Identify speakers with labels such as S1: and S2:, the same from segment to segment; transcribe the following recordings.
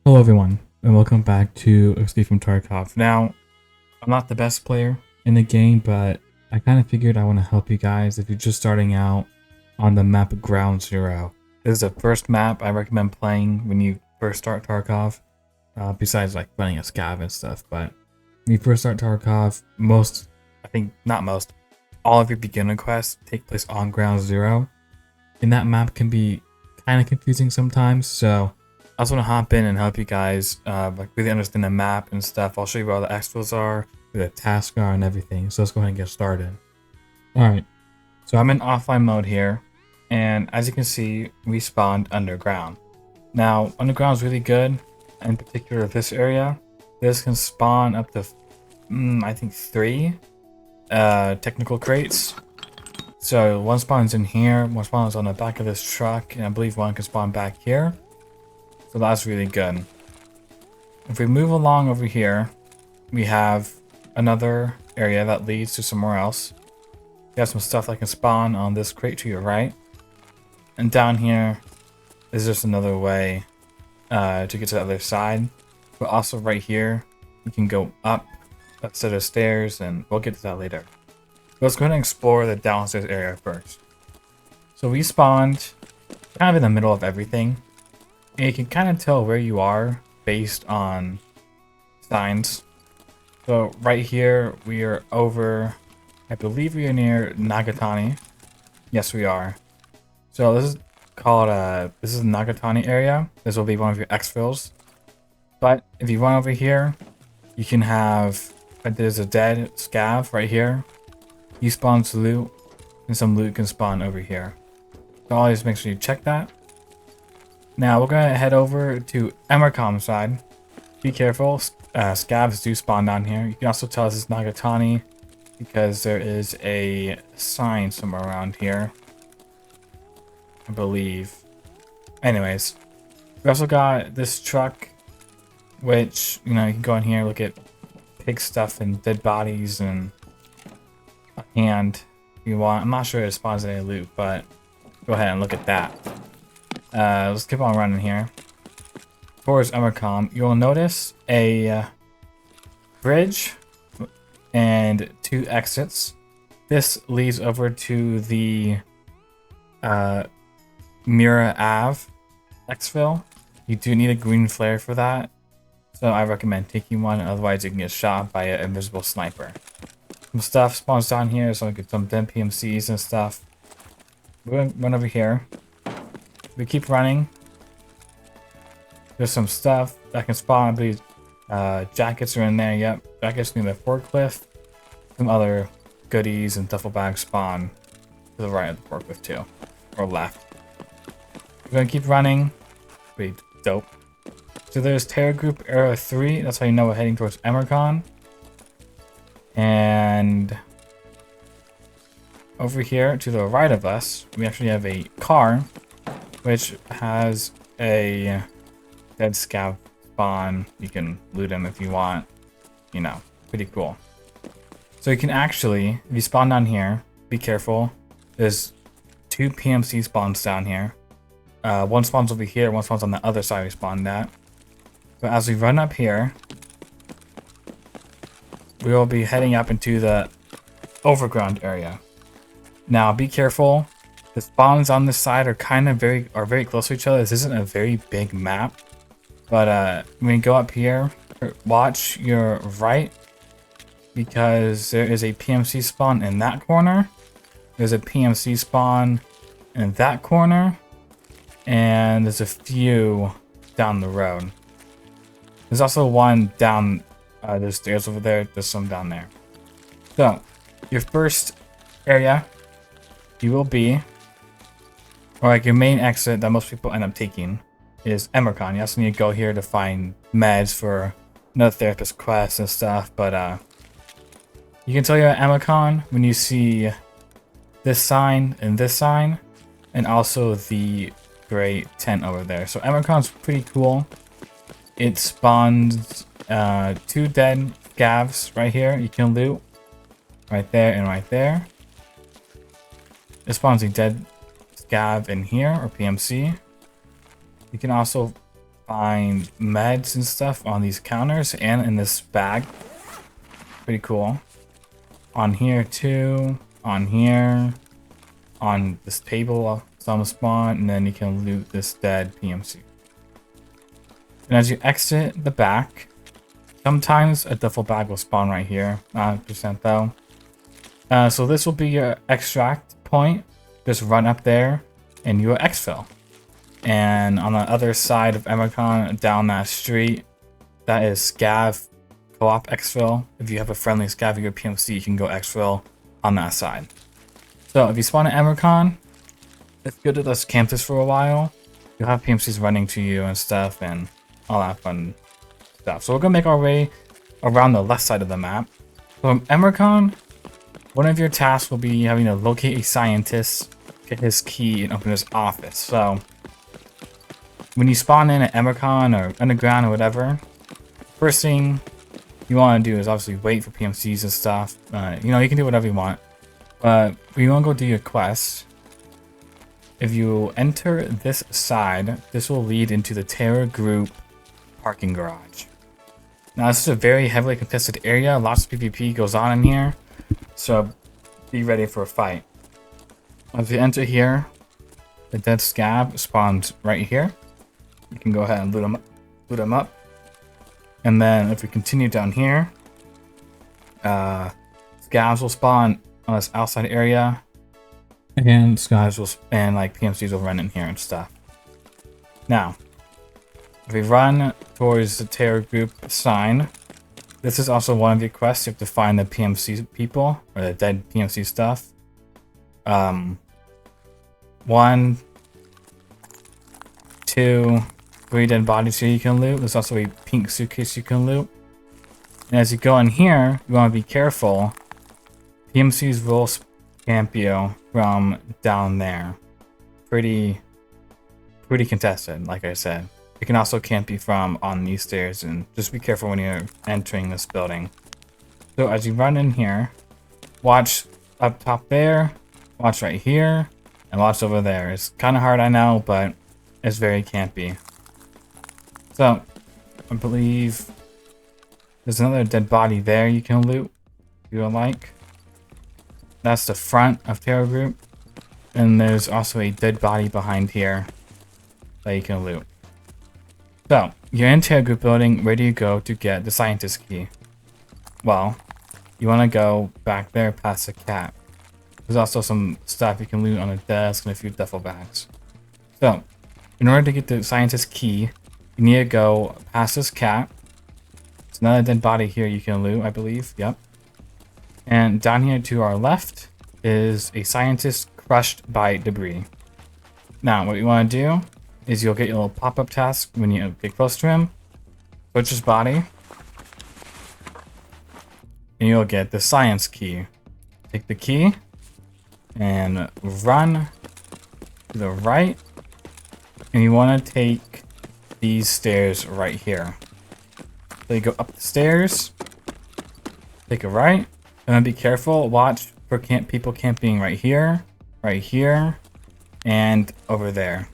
S1: Hello everyone, and welcome back to Escape from Tarkov. Now, I'm not the best player in the game, but I kind of figured I want to help you guys if you're just starting out on the map Ground Zero. This is the first map I recommend playing when you first start Tarkov, besides like running a scav and stuff. But when you first start Tarkov, all of your beginner quests take place on Ground Zero, and that map can be kind of confusing sometimes, so I just want to hop in and help you guys really understand the map and stuff. I'll show you where all the extras are, where the tasks are, and everything. So let's go ahead and get started. Alright, so I'm in offline mode here, and as you can see, we spawned underground. Now, underground is really good, in particular this area. This can spawn up to, I think 3 technical crates. So one spawns in here, one spawns on the back of this truck, and I believe one can spawn back here. So that's really good. If we move along over here, we have another area that leads to somewhere else. We have some stuff that can spawn on this crate to your right. And down here is just another way to get to the other side. But also right here, you can go up a set of stairs, and we'll get to that later. But let's go ahead and explore the downstairs area first. So we spawned kind of in the middle of everything. And you can kind of tell where you are based on signs. So right here, we are over, I believe we are near Nagatani. Yes, we are. So this is called, this is the Nagatani area. This will be one of your exfils. But if you run over here, you can have, there's a dead scav right here. You spawn some loot, and some loot can spawn over here. So always make sure you check that. Now we're gonna head over to Emercom side. Be careful, scavs do spawn down here. You can also tell this is Nagatani because there is a sign somewhere around here, I believe. Anyways, we also got this truck, which, you know, you can go in here, look at pig stuff and dead bodies and a hand if you want. I'm not sure it spawns any loot, but go ahead and look at that. Let's keep on running here. Towards Emercom, you'll notice a bridge and 2 exits. This leads over to the Mira Ave exfil. You do need a green flare for that, so I recommend taking one, otherwise you can get shot by an invisible sniper. Some stuff spawns down here, so I get some dead PMCs and stuff. We're gonna run over here. We keep running. There's some stuff that can spawn. I believe jackets are in there. Yep, jackets near the forklift. Some other goodies and duffel bags spawn to the right of the forklift too, or left. We're gonna keep running. Pretty dope. So there's Terror Group Era 3. That's how you know we're heading towards Emercon. And over here to the right of us, we actually have a car, which has a dead scav spawn. You can loot him if you want. You know, pretty cool. So you can actually, if you spawn down here, be careful. There's 2 PMC spawns down here. One spawns over here, one spawns on the other side we spawned at. But as we run up here, we will be heading up into the overground area. Now be careful. The spawns on this side are very close to each other. This isn't a very big map, but when you go up here, watch your right, because there is a PMC spawn in that corner. There's a PMC spawn in that corner, and there's a few down the road. There's also one down. There's stairs over there. There's some down there. So your first area, you will be, or like your main exit that most people end up taking, is Emercon. You also need to go here to find meds for another therapist quest and stuff, but you can tell you're at Emercon when you see this sign and this sign, and also the gray tent over there. So Emercon's pretty cool. It spawns 2 dead scavs right here. You can loot right there and right there. It spawns a dead scav in here, or PMC. You can also find meds and stuff on these counters and in this bag. Pretty cool. On here too. On here. On this table, some spawn, and then you can loot this dead PMC. And as you exit the back, sometimes a duffel bag will spawn right here. Not 100% though. So this will be your extract point. Just run up there and you will exfil. And on the other side of Emercon, down that street, that is Scav co-op exfil. If you have a friendly Scav your PMC, you can go exfil on that side. So if you spawn at Emercon, it's good to just camp this for a while. You'll have PMCs running to you and stuff and all that fun stuff. So we're gonna make our way around the left side of the map. So from Emercon, one of your tasks will be having to locate a scientist, get his key, and open his office. So when you spawn in at Emercon or underground or whatever, first thing you want to do is obviously wait for PMCs and stuff. You know, you can do whatever you want. But when you want to go do your quest, if you enter this side, this will lead into the Terror Group parking garage. Now this is a very heavily contested area. Lots of PvP goes on in here. So be ready for a fight. If you enter here, the dead Scav spawns right here. You can go ahead and loot them up. And then if we continue down here, Scavs will spawn on this outside area. And Scavs will, and like PMCs will run in here and stuff. Now, if we run towards the Terror Group sign, this is also one of your quests. You have to find the PMC people, or the dead PMC stuff. 1, 2, 3 dead bodies here you can loot. There's also a pink suitcase you can loot. And as you go in here, you want to be careful. PMCs will camp you from down there. Pretty contested, like I said. It can also camp you from on these stairs, and just be careful when you're entering this building. So as you run in here, watch up top there, watch right here, and watch over there. It's kind of hard, I know, but it's very campy. So, I believe there's another dead body there you can loot, if you would like. That's the front of Terror Group. And there's also a dead body behind here that you can loot. So, you're in Terror Group building, ready to go to get the scientist key. Well, you want to go back there past the cat. There's also some stuff you can loot on the desk and a few duffel bags. So, in order to get the scientist key, you need to go past this cat. There's another dead body here you can loot, I believe. Yep. And down here to our left is a scientist crushed by debris. Now, what you want to do is you'll get your little pop-up task when you get close to him. Switch his body. And you'll get the science key. Take the key and run to the right. And you want to take these stairs right here. So you go up the stairs, take a right, and then be careful. Watch for people camping right here, and over there.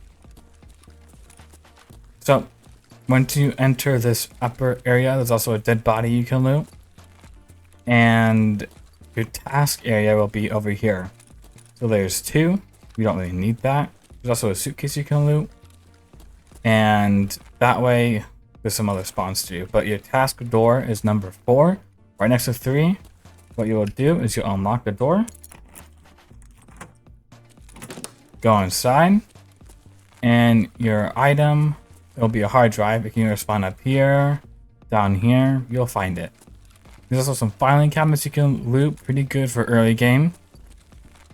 S1: So, once you enter this upper area, there's also a dead body you can loot. And your task area will be over here. So there's 2. You don't really need that. There's also a suitcase you can loot. And that way, there's some other spawns to do. But your task door is number 4, right next to 3. What you will do is you'll unlock the door. Go inside. And your item, it'll be a hard drive. It can either spawn up here, down here. You'll find it. There's also some filing cabinets you can loot. Pretty good for early game.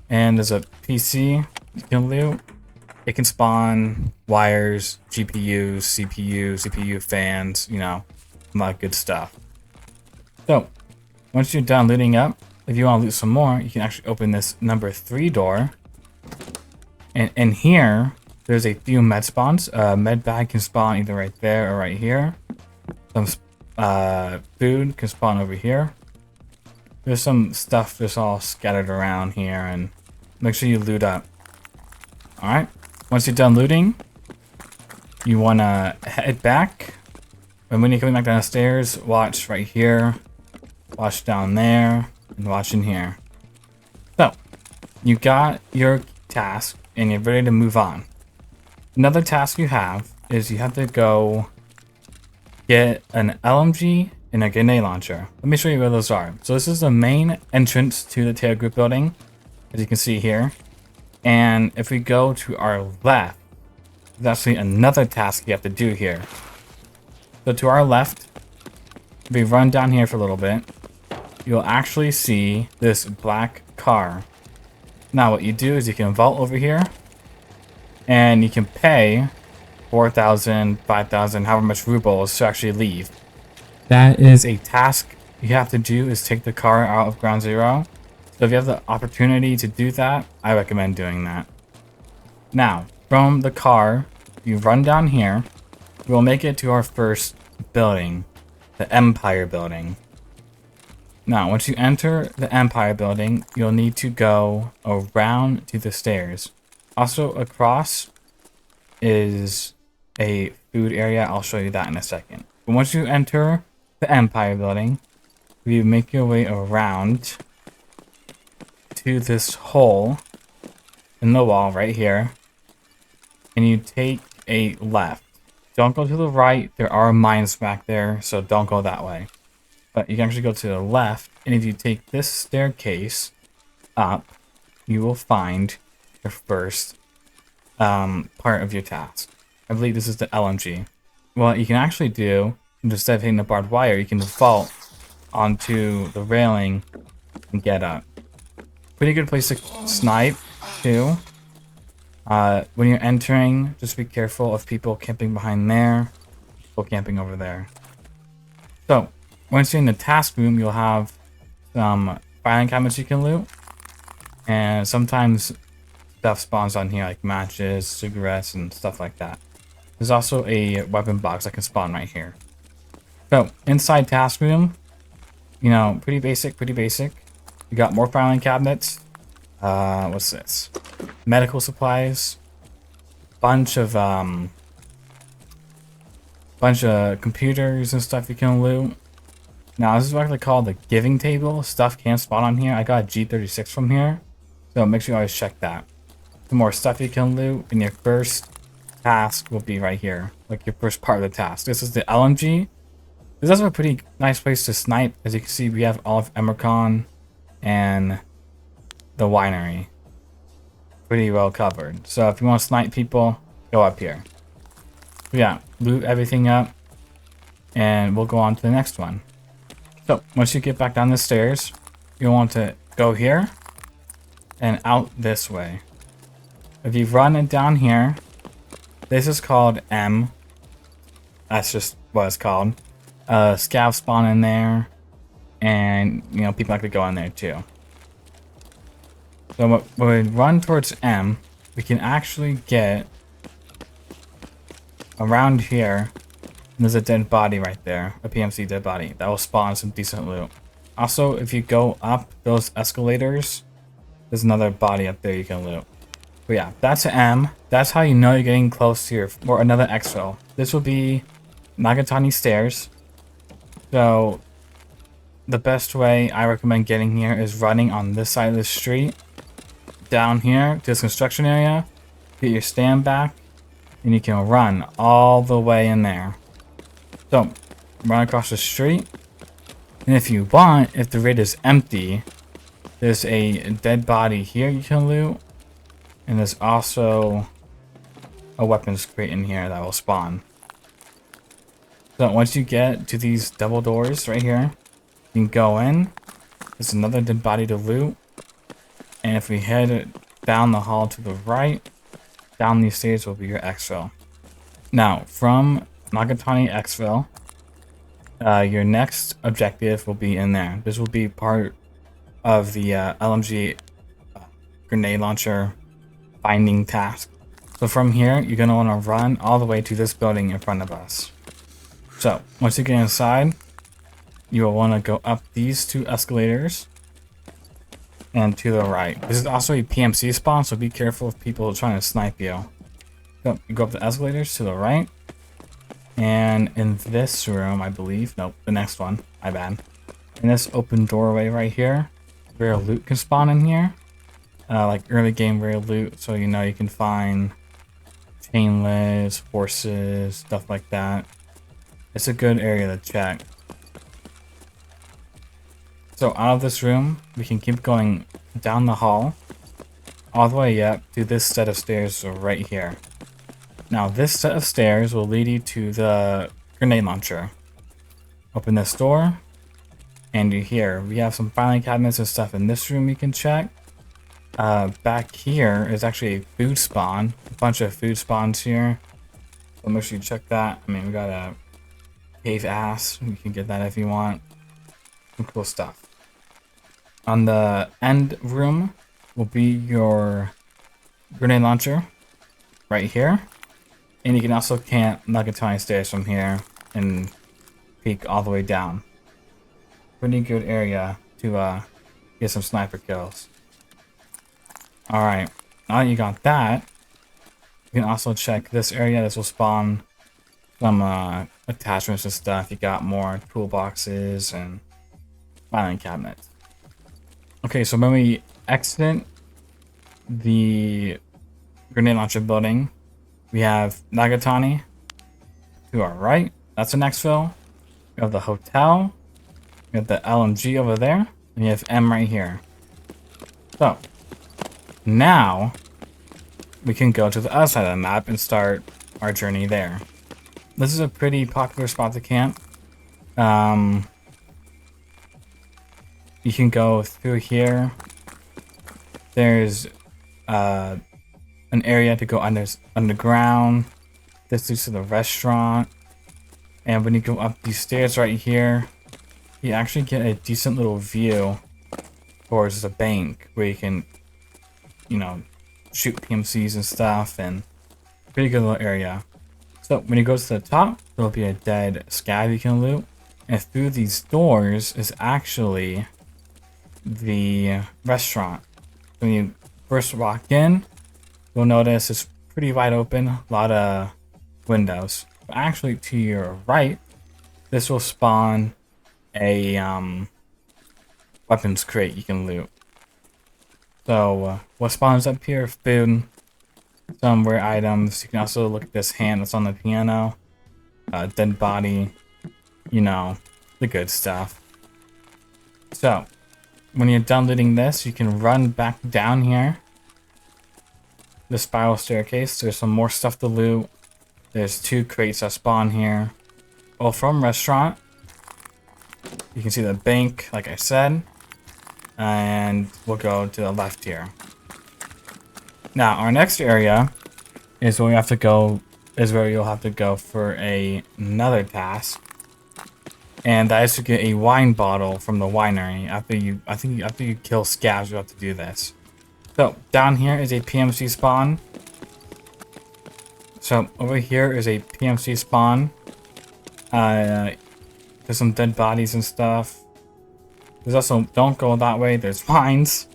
S1: And there's a PC you can loot. It can spawn wires, GPUs, CPU fans, you know, a lot of good stuff. So, once you're done looting up, if you want to loot some more, you can actually open this number 3 door. And in here, there's a few med spawns. Med bag can spawn either right there or right here. Some food can spawn over here. There's some stuff just all scattered around here, and make sure you loot up. Alright, once you're done looting, you want to head back. And when you're coming back down the stairs, watch right here, watch down there, and watch in here. So, you got your task, and you're ready to move on. Another task you have is you have to go get an LMG and a grenade launcher. Let me show you where those are. So this is the main entrance to the Tail Group building, as you can see here. And if we go to our left, there's actually another task you have to do here. So to our left, if we run down here for a little bit, you'll actually see this black car. Now what you do is you can vault over here, and you can pay 4,000, 5,000, however much rubles to actually leave. That is a task you have to do, is take the car out of Ground Zero. So if you have the opportunity to do that, I recommend doing that. Now, from the car, you run down here, we'll make it to our first building, the Empire building. Now, once you enter the Empire building, you'll need to go around to the stairs. Also, across is a food area. I'll show you that in a second. But once you enter the Empire building, you make your way around to this hole in the wall right here, and you take a left. Don't go to the right. There are mines back there, so don't go that way. But you can actually go to the left, and if you take this staircase up, you will find your first part of your task. I believe this is the LMG. What you can actually do, instead of hitting the barbed wire, you can vault onto the railing and get up. Pretty good place to snipe too. When you're entering, just be careful of people camping behind there, people camping over there. So once you're in the task room, you'll have some filing cabinets you can loot, and sometimes stuff spawns on here like matches, cigarettes, and stuff like that. There's also a weapon box that can spawn right here. So inside task room, you know, pretty basic, pretty basic. You got more filing cabinets. What's this? Medical supplies. Bunch of computers and stuff you can loot. Now this is what I call the giving table. Stuff can spawn on here. I got a G36 from here, so make sure you always check that. The more stuff you can loot, and your first task will be right here, like your first part of the task. This is the LMG. This is also a pretty nice place to snipe. As you can see, we have all of Emercon and the winery pretty well covered. So if you want to snipe people, go up here. But yeah, loot everything up, and we'll go on to the next one. So once you get back down the stairs, you'll want to go here and out this way. If you run it down here, this is called M. That's just what it's called. Scav spawn in there, and you know, people like to go in there too. So when we run towards M, we can actually get around here. And there's a dead body right there, a PMC dead body that will spawn some decent loot. Also, if you go up those escalators, there's another body up there you can loot. But yeah, that's an M. That's how you know you're getting close to your, or another exfil. This will be Nagatani stairs. So the best way I recommend getting here is running on this side of the street, down here to this construction area, get your stand back, and you can run all the way in there. So run across the street, and if you want, if the raid is empty, there's a dead body here you can loot, and there's also a weapons crate in here that will spawn. So once you get to these double doors right here, you can go in. There's another dead body to loot, and if we head down the hall to the right, down these stairs will be your exfil. Now from Nagatani exfil, your next objective will be in there. This will be part of the LMG grenade launcher finding task. So from here, you're going to want to run all the way to this building in front of us. So once you get inside, you will want to go up these two escalators and to the right. This is also a PMC spawn, so be careful of people trying to snipe you. So you go up the escalators to the right, And in this room, I believe, nope, the next one, my bad. In this open doorway right here, rare loot can spawn in here. Like early game rare loot, so you know you can find chainless, horses, stuff like that. It's a good area to check. So out of this room, we can keep going down the hall, all the way up to this set of stairs right here. Now this set of stairs will lead you to the grenade launcher. Open this door, and you hear we have some filing cabinets and stuff in this room you can check. Back here is actually a food spawn, a bunch of food spawns here. So make sure you check that. I mean, we got a cave ass, you can get that if you want. Some cool stuff. On the end room will be your grenade launcher right here. And you can also camp Nagatani stairs from here and peek all the way down. Pretty good area to get some sniper kills. Alright, now that you got that, you can also check this area. This will spawn some attachments and stuff. You got more toolboxes and filing cabinets. Okay, so when we exit the grenade launcher building, we have Nagatani to our right. That's an exfil. We have the hotel. We have the LMG over there. And you have M right here. So, now we can go to the other side of the map and start our journey there. This is a pretty popular spot to camp. You can go through here. There's an area to go underground. This leads to the restaurant. And when you go up these stairs right here, you actually get a decent little view towards the bank where you can, you know, shoot PMCs and stuff, and pretty good little area. So when you go to the top, there'll be a dead scav you can loot. And through these doors is actually the restaurant. When you first walk in, you'll notice it's pretty wide open, a lot of windows. But actually to your right, this will spawn a weapons crate you can loot. So what spawns up here? Food, some rare items. You can also look at this hand that's on the piano. Dead body, you know, the good stuff. So when you're done looting this, you can run back down here. The spiral staircase. There's some more stuff to loot. There's 2 crates that spawn here. Well, from restaurant, you can see the bank, like I said. And we'll go to the left here. Now, our next area is where we have to go. Is where you'll have to go for another task, and that is to get a wine bottle from the winery. After you kill scavs, you have to do this. So down here is a PMC spawn. So over here is a PMC spawn. There's some dead bodies and stuff. There's also, don't go that way, there's mines.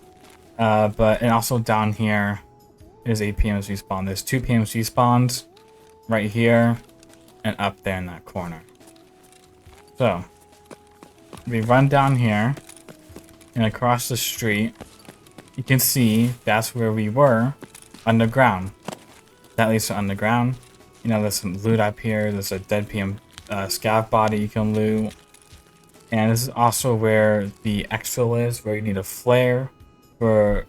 S1: And also down here is a PMC spawn. There's 2 PMC spawns right here and up there in that corner. So we run down here and across the street, you can see that's where we were underground. That leads to underground. You know, there's some loot up here. There's a dead PM scav body you can loot. And this is also where the exfil is, where you need a flare for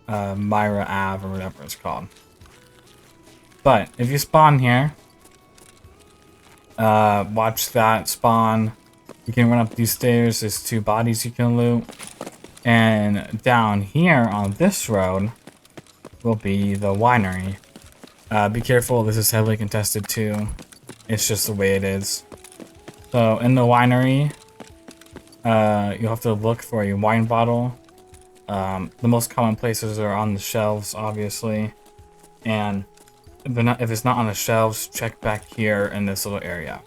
S1: Myra Ave or whatever it's called. But if you spawn here, watch that spawn. You can run up these stairs. There's 2 bodies you can loot. And down here on this road will be the winery. Be careful, this is heavily contested too. It's just the way it is. So in the winery, you'll have to look for a wine bottle. The most common places are on the shelves, obviously. And if it's not on the shelves, check back here in this little area.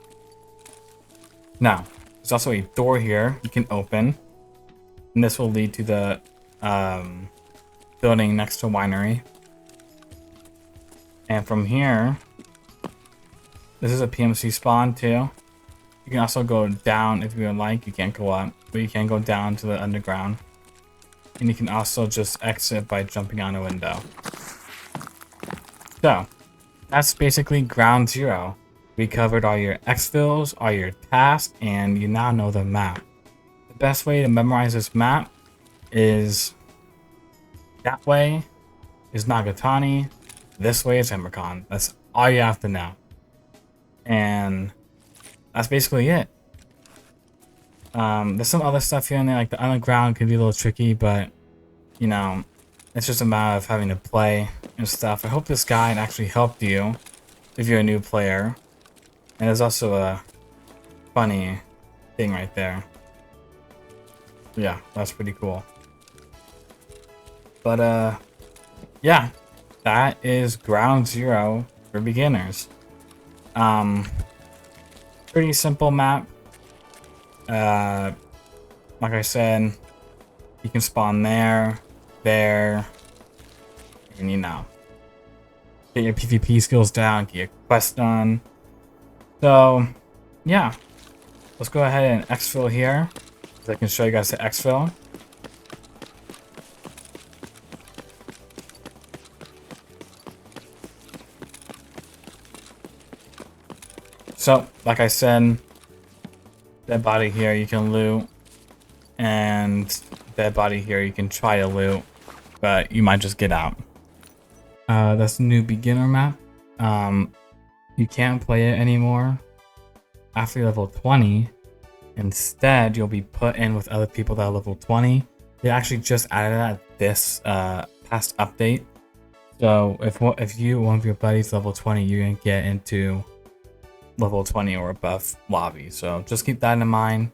S1: Now, there's also a door here you can open. And this will lead to the building next to winery. And from here, This is a PMC spawn too. You can also go down if you would like. You can't go up, but you can go down to the underground. And you can also just exit by jumping on a window. So, that's basically Ground Zero. We covered all your exfils, all your tasks, and you now know the map. The best way to memorize this map is that way is Nagatani, this way is Emercon. That's all you have to know. And that's basically it. There's some other stuff here and there, like the underground can be a little tricky, but you know, it's just a matter of having to play and stuff. I hope this guide actually helped you if you're a new player. And there's also a funny thing right there. Yeah, that's pretty cool. But yeah, that is Ground Zero for beginners. Pretty simple map. Like I said, you can spawn there, and you know, get your PvP skills down, get your quest done. So, yeah, let's go ahead and exfil here, so I can show you guys the exfil. So, like I said, dead body here you can loot, and dead body here you can try to loot, but you might just get out. That's the new beginner map. You can't play it anymore after level 20. Instead, you'll be put in with other people that are level 20. They actually just added that this past update. So if one of your buddies level 20, you're gonna get into level 20 or above lobby. So just keep that in mind.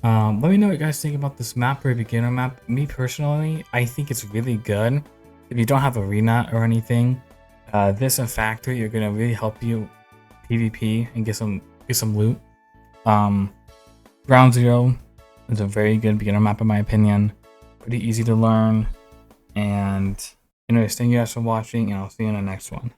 S1: Let me know what you guys think about this map for a beginner map. Me personally, I think it's really good. If you don't have arena or anything, this and factory are gonna really help you PvP and get some loot. Ground Zero is a very good beginner map in my opinion. Pretty easy to learn. And anyways, thank you guys for watching, and I'll see you in the next one.